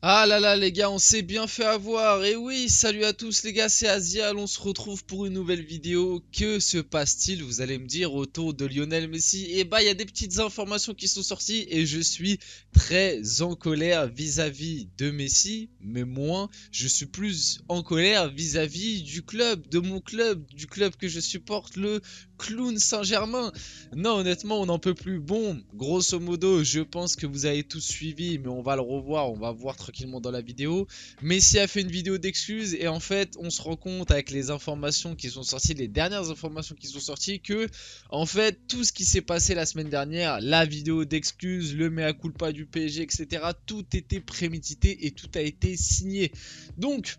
Ah là là les gars, on s'est bien fait avoir. Et oui, salut à tous les gars, c'est Asial, on se retrouve pour une nouvelle vidéo. Que se passe-t-il, vous allez me dire, autour de Lionel Messi? Et bah, il y a des petites informations qui sont sorties et je suis très en colère vis-à-vis de Messi, mais moins, je suis plus en colère vis-à-vis du club, de mon club, du club que je supporte, le Clown Saint-Germain. Non, honnêtement, on n'en peut plus. Bon, grosso modo, je pense que vous avez tous suivi, mais on va le revoir, on va voir tranquillement dans la vidéo. Messi a fait une vidéo d'excuses et en fait, on se rend compte avec les informations qui sont sorties, les dernières informations qui sont sorties, que en fait, tout ce qui s'est passé la semaine dernière, la vidéo d'excuses, le mea culpa du PSG, etc., tout était prémédité et tout a été signé. Donc,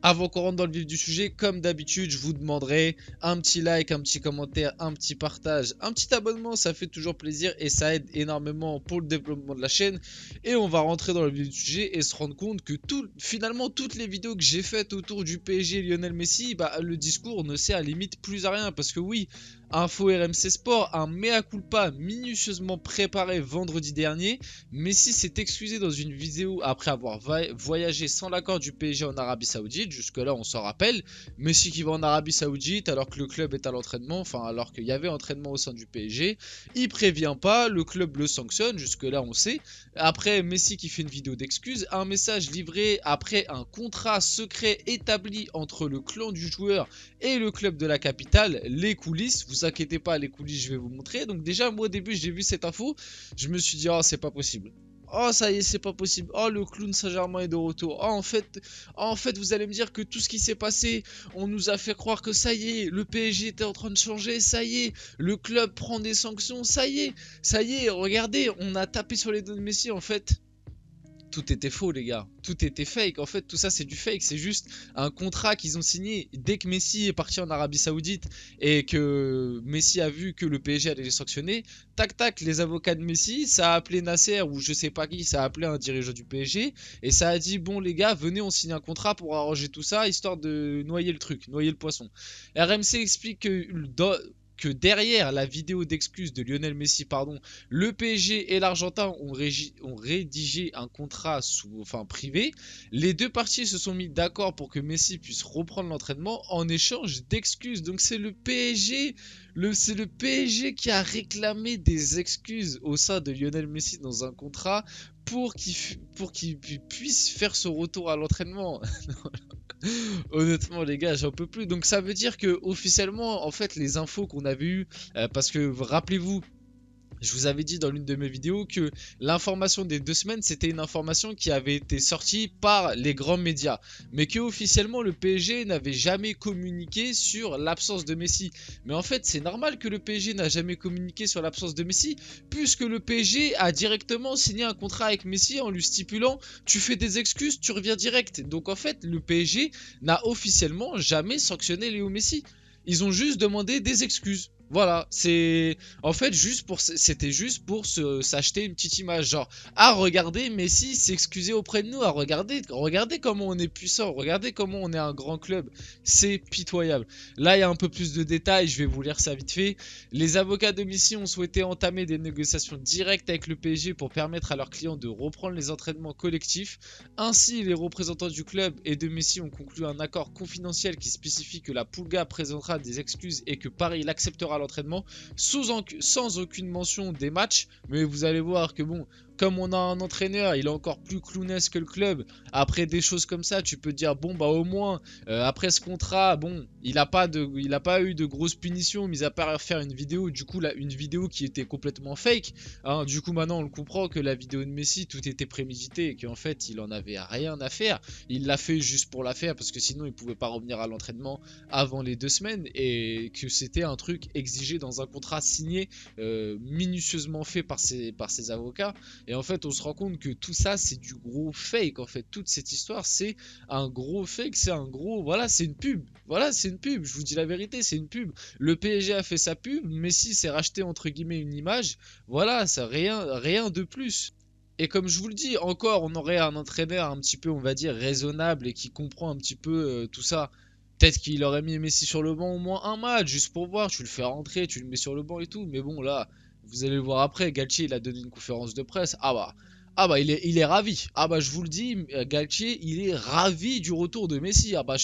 avant qu'on rentre dans le vif du sujet, comme d'habitude, je vous demanderai un petit like, un petit commentaire, un petit partage, un petit abonnement, ça fait toujours plaisir et ça aide énormément pour le développement de la chaîne. Et on va rentrer dans le vif du sujet et se rendre compte que finalement toutes les vidéos que j'ai faites autour du PSG et Lionel Messi, bah, le discours ne sert à limite plus à rien. Parce que oui, info RMC Sport, un mea culpa minutieusement préparé vendredi dernier. Messi s'est excusé dans une vidéo après avoir voyagé sans l'accord du PSG en Arabie Saoudite. Jusque-là, on s'en rappelle. Messi qui va en Arabie Saoudite alors que le club est à l'entraînement, enfin alors qu'il y avait entraînement au sein du PSG. Il prévient pas, le club le sanctionne. Jusque-là, on sait. Après, Messi qui fait une vidéo d'excuses, un message livré après un contrat secret établi entre le clan du joueur et le club de la capitale, les coulisses. Vous inquiétez pas, les coulisses, je vais vous montrer. Donc déjà, moi au début, j'ai vu cette info, je me suis dit, oh, c'est pas possible. Oh, ça y est, c'est pas possible. Oh, le clown Saint-Germain est de retour. Oh, en fait, vous allez me dire que tout ce qui s'est passé, on nous a fait croire que ça y est, le PSG était en train de changer, ça y est, le club prend des sanctions, ça y est, regardez, on a tapé sur les dos de Messi, en fait. Tout était faux, les gars. Tout était fake. En fait, tout ça, c'est du fake. C'est juste un contrat qu'ils ont signé dès que Messi est parti en Arabie Saoudite et que Messi a vu que le PSG allait les sanctionner. Tac, tac, les avocats de Messi, ça a appelé Nasser ou je sais pas qui, ça a appelé un dirigeant du PSG et ça a dit bon, les gars, venez, on signe un contrat pour arranger tout ça histoire de noyer le truc, noyer le poisson. RMC explique que derrière la vidéo d'excuses de Lionel Messi, pardon, le PSG et l'Argentin ont rédigé un contrat privé. Les deux parties se sont mis d'accord pour que Messi puisse reprendre l'entraînement en échange d'excuses. Donc c'est le PSG, c'est le PSG qui a réclamé des excuses au sein de Lionel Messi dans un contrat pour qu'il puisse faire son retour à l'entraînement. Honnêtement, les gars, j'en peux plus. Donc ça veut dire que officiellement, en fait, les infos qu'on avait eues, parce que rappelez-vous, je vous avais dit dans l'une de mes vidéos que l'information des 2 semaines, c'était une information qui avait été sortie par les grands médias. Mais que officiellement, le PSG n'avait jamais communiqué sur l'absence de Messi. Mais en fait, c'est normal que le PSG n'a jamais communiqué sur l'absence de Messi, puisque le PSG a directement signé un contrat avec Messi en lui stipulant tu fais des excuses, tu reviens direct. Donc en fait, le PSG n'a officiellement jamais sanctionné Léo Messi. Ils ont juste demandé des excuses. Voilà, c'est en fait c'était juste pour s'acheter une petite image genre ah regardez Messi s'excuser auprès de nous, ah regardez comment on est puissant, regardez comment on est un grand club, c'est pitoyable. Là il y a un peu plus de détails, je vais vous lire ça vite fait. Les avocats de Messi ont souhaité entamer des négociations directes avec le PSG pour permettre à leurs clients de reprendre les entraînements collectifs. Ainsi, les représentants du club et de Messi ont conclu un accord confidentiel qui spécifie que la Pulga présentera des excuses et que Paris l'acceptera à l'entraînement sans aucune mention des matchs. Mais vous allez voir que bon, comme on a un entraîneur, il est encore plus clownesque que le club. Après des choses comme ça, tu peux te dire bon bah au moins après ce contrat, bon, il a pas eu de grosses punitions, mis à part faire une vidéo. Du coup là, une vidéo qui était complètement fake. Hein, du coup maintenant on le comprend que la vidéo de Messi tout était prémédité et qu'en fait il en avait rien à faire. Il l'a fait juste pour la faire parce que sinon il pouvait pas revenir à l'entraînement avant les 2 semaines et que c'était un truc exigé dans un contrat signé minutieusement fait par ses avocats. Et en fait, on se rend compte que tout ça, c'est du gros fake. En fait, toute cette histoire, c'est un gros fake. C'est un gros. Voilà, c'est une pub. Voilà, c'est une pub. Je vous dis la vérité, c'est une pub. Le PSG a fait sa pub. Messi s'est racheté entre guillemets une image. Voilà, ça rien de plus. Et comme je vous le dis, encore, on aurait un entraîneur un petit peu, on va dire, raisonnable et qui comprend un petit peu tout ça. Peut-être qu'il aurait mis Messi sur le banc au moins un match, juste pour voir. Tu le fais rentrer, tu le mets sur le banc et tout. Mais bon, là, vous allez le voir après. Galtier, il a donné une conférence de presse. Ah bah il est ravi. Ah bah je vous le dis, Galtier, il est ravi du retour de Messi. Ah bah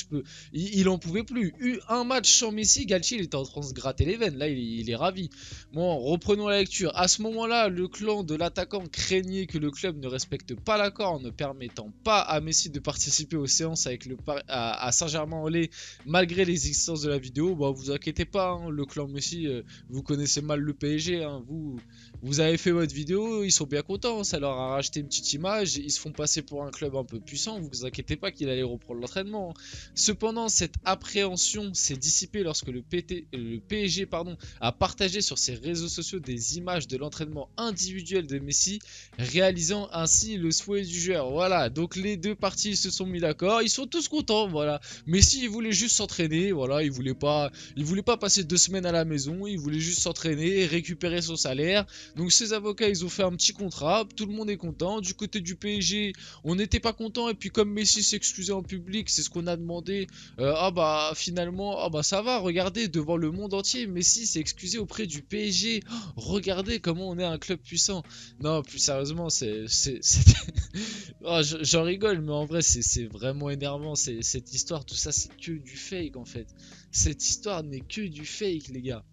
il en pouvait plus. Eu un match sans Messi, Galtier il était en train de se gratter les veines. Là il est ravi. Bon, reprenons la lecture. À ce moment-là, le clan de l'attaquant craignait que le club ne respecte pas l'accord en ne permettant pas à Messi de participer aux séances avec à Saint-Germain-en-Laye malgré l'existence de la vidéo. Bon, vous inquiétez pas, hein, le clan Messi, vous connaissez mal le PSG, hein, vous avez fait votre vidéo, ils sont bien contents, ça leur a racheté une petite image, ils se font passer pour un club un peu puissant, vous inquiétez pas qu'il allait reprendre l'entraînement. Cependant, cette appréhension s'est dissipée lorsque le PSG a partagé sur ses réseaux sociaux des images de l'entraînement individuel de Messi, réalisant ainsi le souhait du joueur. Voilà, donc les deux parties se sont mis d'accord, ils sont tous contents, voilà. Messi, il voulait juste s'entraîner, voilà, il voulait pas passer 2 semaines à la maison, il voulait juste s'entraîner, récupérer son salaire. Donc ses avocats, ils ont fait un petit contrat, tout le monde est content. Du côté du PSG, on n'était pas content, et puis comme Messi s'excusait en public, c'est ce qu'on a demandé. Ah bah finalement, ah bah ça va, regardez, devant le monde entier, Messi s'est excusé auprès du PSG. Oh, regardez comment on est un club puissant. Non, plus sérieusement, oh, j'en rigole, mais en vrai, c'est vraiment énervant. Cette histoire, tout ça, c'est que du fake en fait. Cette histoire n'est que du fake, les gars.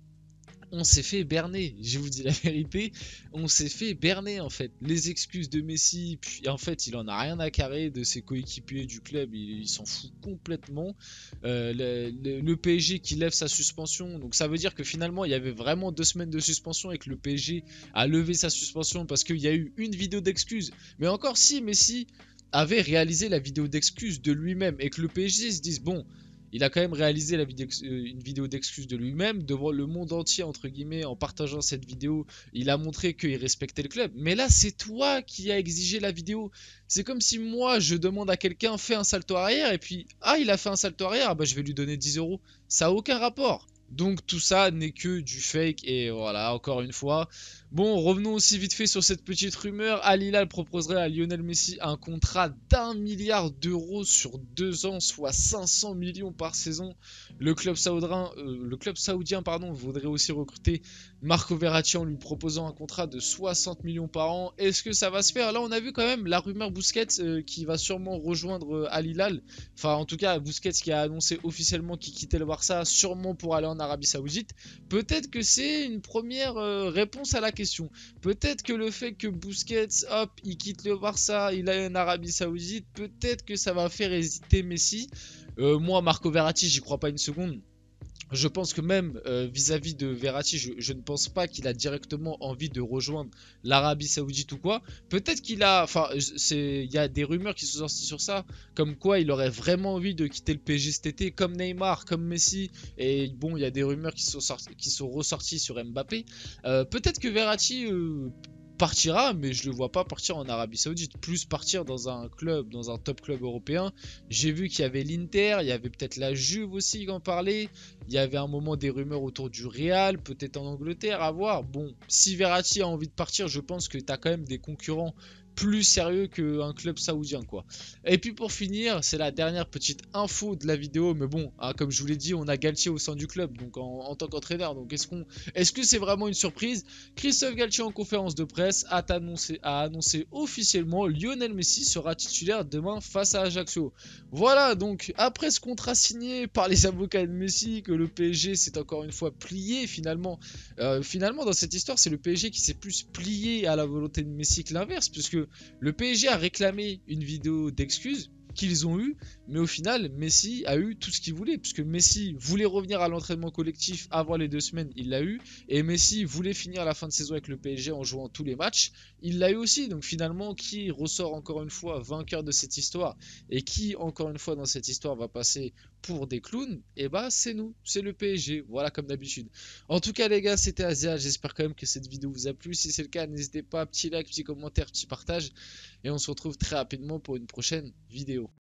On s'est fait berner, je vous dis la vérité, on s'est fait berner en fait. Les excuses de Messi, puis en fait il en a rien à carrer de ses coéquipiers du club, il s'en fout complètement. Le PSG qui lève sa suspension, donc ça veut dire que finalement il y avait vraiment 2 semaines de suspension et que le PSG a levé sa suspension parce qu'il y a eu une vidéo d'excuses. Mais encore si Messi avait réalisé la vidéo d'excuses de lui-même et que le PSG se dise bon, il a quand même réalisé une vidéo d'excuses de lui-même devant le monde entier, entre guillemets, en partageant cette vidéo. Il a montré qu'il respectait le club. Mais là, c'est toi qui as exigé la vidéo. C'est comme si moi, je demande à quelqu'un, fais un salto arrière, et puis, ah, il a fait un salto arrière, bah, je vais lui donner 10 euros. Ça n'a aucun rapport. Donc tout ça n'est que du fake et voilà, encore une fois. Bon, revenons aussi vite fait sur cette petite rumeur. Al Hilal proposerait à Lionel Messi un contrat d'1 milliard d'euros sur 2 ans, soit 500 millions par saison. Le club saoudien voudrait aussi recruter Marco Verratti en lui proposant un contrat de 60 millions par an. Est-ce que ça va se faire? Là, on a vu quand même la rumeur Busquets qui va sûrement rejoindre Al Hilal. Enfin, en tout cas, Busquets qui a annoncé officiellement qu'il quittait le Barça, sûrement pour aller en Arabie Saoudite. Peut-être que c'est une première réponse à la question. Peut-être que le fait que Busquets, hop, il quitte le Barça, il aille en Arabie Saoudite, peut-être que ça va faire hésiter Messi. Moi, Marco Verratti, j'y crois pas une seconde. Je pense que même vis-à-vis de Verratti, je ne pense pas qu'il a directement envie de rejoindre l'Arabie Saoudite ou quoi. Peut-être qu'il a, enfin, il y a des rumeurs qui sont sorties sur ça, comme quoi il aurait vraiment envie de quitter le PSG cet été, comme Neymar, comme Messi. Et bon, il y a des rumeurs qui sont ressorties sur Mbappé. Peut-être que Verratti partira, mais je le vois pas partir en Arabie Saoudite, plus partir dans un club, dans un top club européen. J'ai vu qu'il y avait l'Inter, il y avait peut-être la Juve aussi qui en parlait, il y avait un moment des rumeurs autour du Real, peut-être en Angleterre, à voir. Bon, si Verratti a envie de partir, je pense que tu as quand même des concurrents plus sérieux qu'un club saoudien quoi. Et puis pour finir, c'est la dernière petite info de la vidéo, mais bon, hein, comme je vous l'ai dit, on a Galtier au sein du club, donc en tant qu'entraîneur, donc est-ce que c'est vraiment une surprise? Christophe Galtier en conférence de presse a annoncé officiellement Lionel Messi sera titulaire demain face à Ajaccio. Voilà, donc après ce contrat signé par les avocats de Messi, que le PSG s'est encore une fois plié finalement dans cette histoire, c'est le PSG qui s'est plus plié à la volonté de Messi que l'inverse, puisque le PSG a réclamé une vidéo d'excuses qu'ils ont eu, mais au final Messi a eu tout ce qu'il voulait, puisque Messi voulait revenir à l'entraînement collectif avant les 2 semaines, il l'a eu, et Messi voulait finir la fin de saison avec le PSG en jouant tous les matchs, il l'a eu aussi. Donc finalement, qui ressort encore une fois vainqueur de cette histoire, et qui encore une fois dans cette histoire va passer pour des clowns? Et bah c'est nous, c'est le PSG, voilà, comme d'habitude. En tout cas les gars, c'était Asia, j'espère quand même que cette vidéo vous a plu. Si c'est le cas, n'hésitez pas, petit like, petit commentaire, petit partage, et on se retrouve très rapidement pour une prochaine vidéo.